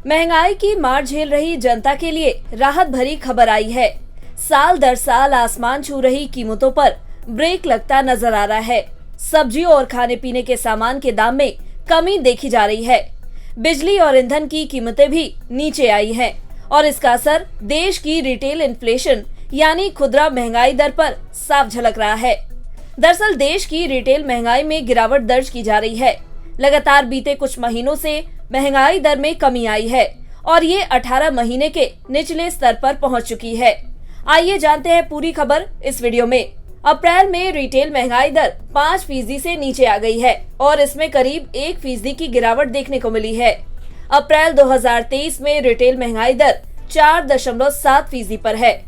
महंगाई की मार झेल रही जनता के लिए राहत भरी खबर आई है। साल दर साल आसमान छू रही कीमतों पर ब्रेक लगता नजर आ रहा है। सब्जियों और खाने पीने के सामान के दाम में कमी देखी जा रही है। बिजली और ईंधन की कीमतें भी नीचे आई हैं और इसका असर देश की रिटेल इन्फ्लेशन यानी खुदरा महंगाई दर पर साफ झलक रहा है। दरअसल देश की रिटेल महंगाई में गिरावट दर्ज की जा रही है। लगातार बीते कुछ महीनों से महंगाई दर में कमी आई है और ये 18 महीने के निचले स्तर पर पहुंच चुकी है। आइए जानते हैं पूरी खबर इस वीडियो में। अप्रैल में रिटेल महंगाई दर 5% से नीचे आ गई है और इसमें करीब 1% की गिरावट देखने को मिली है। अप्रैल 2023 में रिटेल महंगाई दर 4.7% पर है।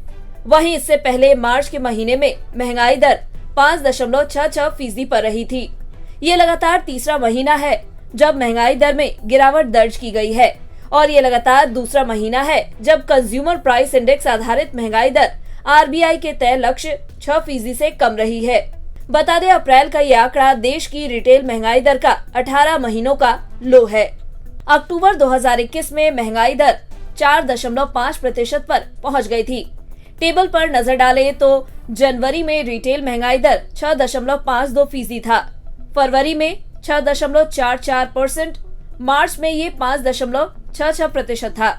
वहीं इससे पहले मार्च के महीने में महंगाई दर 5.66% पर रही थी। ये लगातार तीसरा महीना है जब महंगाई दर में गिरावट दर्ज की गई है और ये लगातार दूसरा महीना है जब कंज्यूमर प्राइस इंडेक्स आधारित महंगाई दर आरबीआई के तय लक्ष्य 6% से कम रही है। बता दें अप्रैल का ये आंकड़ा देश की रिटेल महंगाई दर का 18 महीनों का लो है। अक्टूबर 2021 में महंगाई दर 4.5% पर पहुंच गई थी। टेबल पर नजर डालें तो जनवरी में रिटेल महंगाई दर 6.52% था, फरवरी में 6.44%, मार्च में ये 5.66% था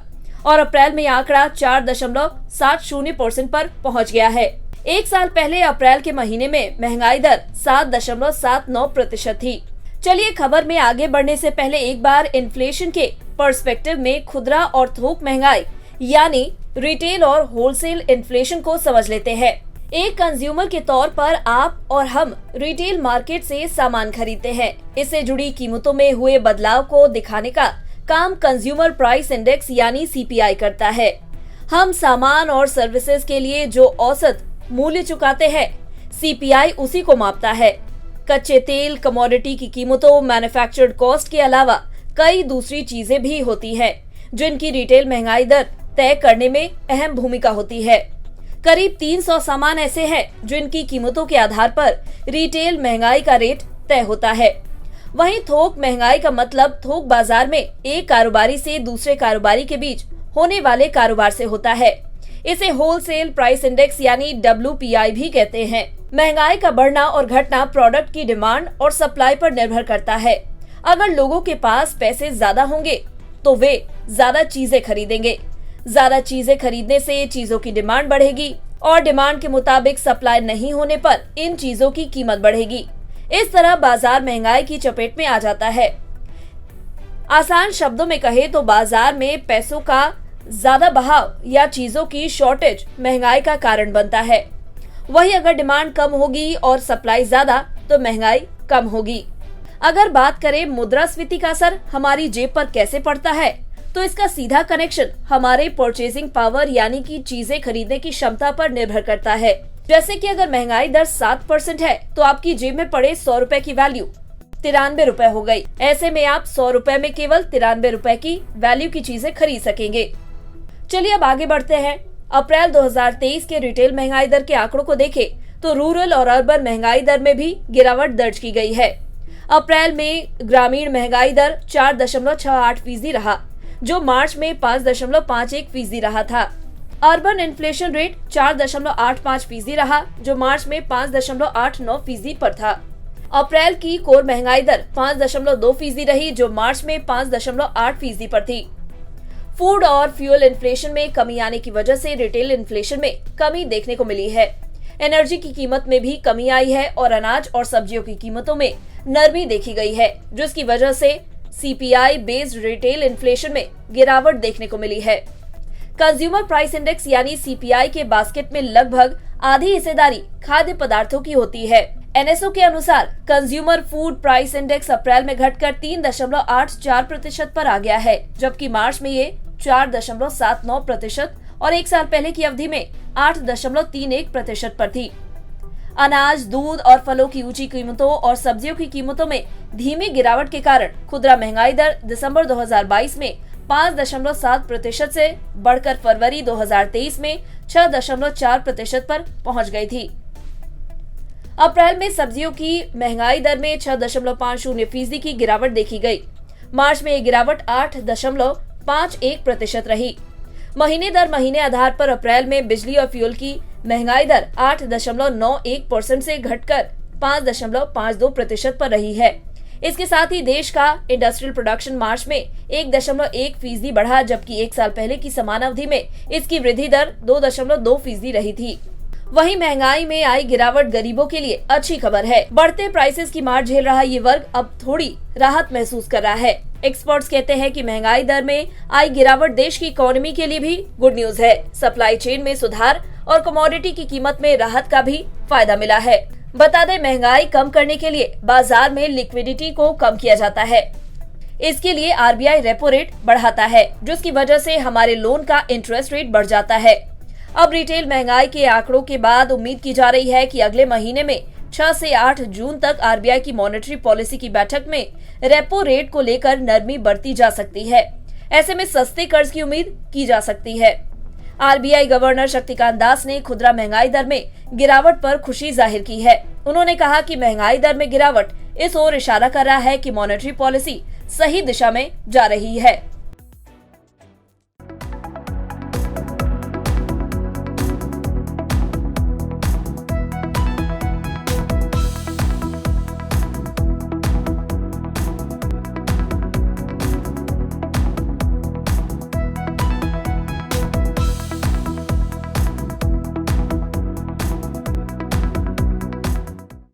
और अप्रैल में आंकड़ा 4.70% पर पहुंच गया है। एक साल पहले अप्रैल के महीने में महंगाई दर 7.79% थी। चलिए खबर में आगे बढ़ने से पहले एक बार इन्फ्लेशन के पर्सपेक्टिव में खुदरा और थोक महंगाई यानी रिटेल और होलसेल इन्फ्लेशन को समझ लेते हैं। एक कंज्यूमर के तौर पर आप और हम रिटेल मार्केट से सामान खरीदते हैं। इससे जुड़ी कीमतों में हुए बदलाव को दिखाने का काम कंज्यूमर प्राइस इंडेक्स यानी सीपीआई करता है। हम सामान और सर्विसेज के लिए जो औसत मूल्य चुकाते हैं, सीपीआई उसी को मापता है। कच्चे तेल, कमोडिटी की कीमतों, मैन्युफैक्चर्ड कॉस्ट के अलावा कई दूसरी चीजें भी होती हैं, जिनकी रिटेल महंगाई दर तय करने में अहम भूमिका होती है। करीब 300 सामान ऐसे हैं जिनकी कीमतों के आधार पर रिटेल महंगाई का रेट तय होता है। वहीं थोक महंगाई का मतलब थोक बाजार में एक कारोबारी से दूसरे कारोबारी के बीच होने वाले कारोबार से होता है। इसे होलसेल प्राइस इंडेक्स यानी WPI भी कहते हैं। महंगाई का बढ़ना और घटना प्रोडक्ट की डिमांड और सप्लाई पर निर्भर करता है। अगर लोगों के पास पैसे ज्यादा होंगे तो वे ज्यादा चीजें खरीदेंगे। ज्यादा चीजें खरीदने से चीजों की डिमांड बढ़ेगी और डिमांड के मुताबिक सप्लाई नहीं होने पर इन चीजों की कीमत बढ़ेगी। इस तरह बाजार महंगाई की चपेट में आ जाता है। आसान शब्दों में कहे तो बाजार में पैसों का ज्यादा बहाव या चीजों की शॉर्टेज महंगाई का कारण बनता है। वही अगर डिमांड कम होगी और सप्लाई ज्यादा तो महंगाई कम होगी। अगर बात करें मुद्रास्फीति का असर हमारी जेब पर कैसे पड़ता है, तो इसका सीधा कनेक्शन हमारे परचेजिंग पावर यानी कि चीजें खरीदने की क्षमता पर निर्भर करता है। जैसे कि अगर महंगाई दर 7% है तो आपकी जेब में पड़े 100 रुपए की वैल्यू 93 रुपए हो गई। ऐसे में आप 100 रुपए में केवल 93 रुपए की वैल्यू की चीजें खरीद सकेंगे। चलिए अब आगे बढ़ते हैं। अप्रैल 2023 के रिटेल महंगाई दर के आंकड़ों को देखें तो रूरल और अर्बन महंगाई दर में भी गिरावट दर्ज की गई है। अप्रैल में ग्रामीण महंगाई दर 4.68% रहा, जो मार्च में 5.51% रहा था। अर्बन इन्फ्लेशन रेट 4.85% रहा, जो मार्च में 5.89% पर था। अप्रैल की कोर महंगाई दर 5.2% रही, जो मार्च में 5.8% पर थी। फूड और फ्यूल इन्फ्लेशन में कमी आने की वजह से रिटेल इन्फ्लेशन में कमी देखने को मिली है। एनर्जी की कीमत में भी कमी आई है और अनाज और सब्जियों की कीमतों में नरमी देखी गई है, जिसकी वजह से सीपीआई बेस्ड रिटेल इन्फ्लेशन में गिरावट देखने को मिली है। कंज्यूमर प्राइस इंडेक्स यानी सीपीआई के बास्केट में लगभग आधी हिस्सेदारी खाद्य पदार्थों की होती है। एनएसओ के अनुसार कंज्यूमर फूड प्राइस इंडेक्स अप्रैल में घटकर 3.84% पर आ गया है, जबकि मार्च में ये 4.79% और एक साल पहले की अवधि में 8.31% पर थी। अनाज, दूध और फलों की ऊंची कीमतों और सब्जियों की कीमतों में धीमी गिरावट के कारण खुदरा महंगाई दर दिसंबर 2022 में 5.7% से बढ़कर फरवरी 2023 में 6.4% पर पहुंच गई थी। अप्रैल में सब्जियों की महंगाई दर में 6.50% की गिरावट देखी गई। मार्च में ये गिरावट 0.51% रही। महीने दर महीने आधार पर अप्रैल में बिजली और फ्यूल की महंगाई दर 8.91% से घटकर 5.52% पर रही है। इसके साथ ही देश का इंडस्ट्रियल प्रोडक्शन मार्च में 1.1% बढ़ा, जबकि एक साल पहले की समान अवधि में इसकी वृद्धि दर 2.2% रही थी। वहीं महंगाई में आई गिरावट गरीबों के लिए अच्छी खबर है। बढ़ते प्राइसेस की मार झेल रहा ये वर्ग अब थोड़ी राहत महसूस कर रहा है। एक्सपर्ट्स कहते हैं कि महंगाई दर में आई गिरावट देश की इकोनॉमी के लिए भी गुड न्यूज है। सप्लाई चेन में सुधार और कमोडिटी की कीमत में राहत का भी फायदा मिला है। बता दें, महंगाई कम करने के लिए बाजार में लिक्विडिटी को कम किया जाता है। इसके लिए आरबीआई रेपो रेट बढ़ाता है, जिसकी वजह से हमारे लोन का इंटरेस्ट रेट बढ़ जाता है। अब रिटेल महंगाई के आंकड़ों के बाद उम्मीद की जा रही है कि अगले महीने में 6 से 8 जून तक आरबीआई की मॉनेटरी पॉलिसी की बैठक में रेपो रेट को लेकर नरमी बढ़ती जा सकती है। ऐसे में सस्ते कर्ज की उम्मीद की जा सकती है। आरबीआई गवर्नर शक्तिकांत दास ने खुदरा महंगाई दर में गिरावट पर खुशी जाहिर की है। उन्होंने कहा कि महंगाई दर में गिरावट इस ओर इशारा कर रहा है कि मॉनेटरी पॉलिसी सही दिशा में जा रही है।